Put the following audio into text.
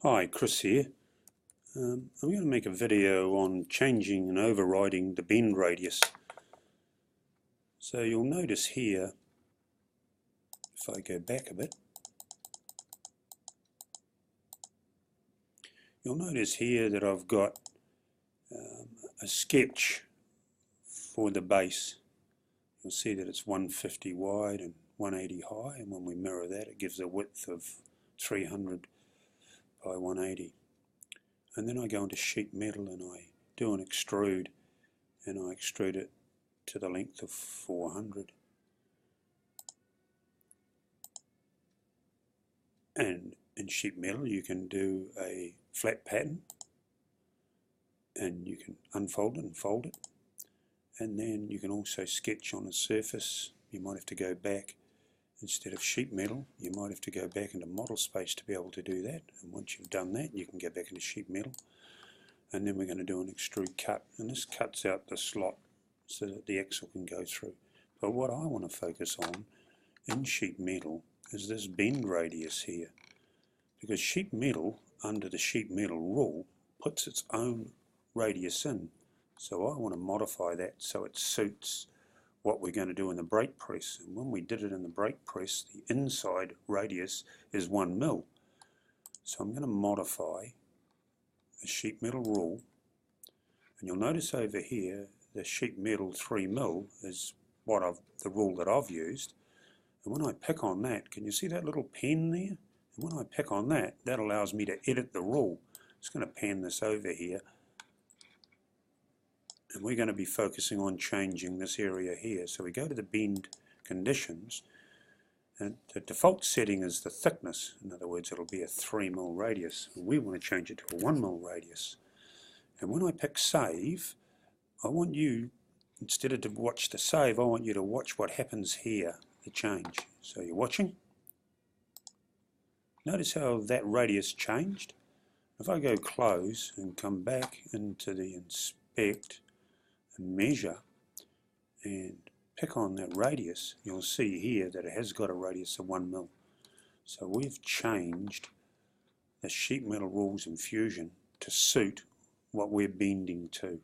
Hi, Chris here. I'm going to make a video on changing and overriding the bend radius. So you'll notice here, if I go back a bit, you'll notice here that I've got a sketch for the base. You'll see that it's 150 wide and 180 high, and when we mirror that it gives a width of 300 by 180. And then I go into sheet metal and I do an extrude, and I extrude it to the length of 400. And in sheet metal you can do a flat pattern, and you can unfold it and fold it, and then you can also sketch on a surface. You might have to go back, instead of sheet metal you might have to go back into model space to be able to do that, and once you've done that you can go back into sheet metal. And then we're going to do an extrude cut, and this cuts out the slot so that the axle can go through. But what I want to focus on in sheet metal is this bend radius here, because sheet metal, under the sheet metal rule, puts its own radius in. So I want to modify that so it suits what we're going to do in the brake press. And when we did it in the brake press, the inside radius is 1 mil. So I'm going to modify the sheet metal rule, and you'll notice over here the sheet metal 3 mil is the rule that I've used. And when I pick on that, can you see that little pen there? And when I pick on that, that allows me to edit the rule. It's going to pan this over here, and we're going to be focusing on changing this area here. So we go to the bend conditions, and the default setting is the thickness. In other words, it'll be a 3 mil radius, and we want to change it to a 1 mil radius. And when I pick save, I want you, instead of to watch the save, I want you to watch what happens here, the change. So you're watching. Notice how that radius changed. If I go close and come back into the inspect and measure and pick on that radius, you'll see here that it has got a radius of 1 mil. So we've changed the sheet metal rules in Fusion to suit what we're bending to.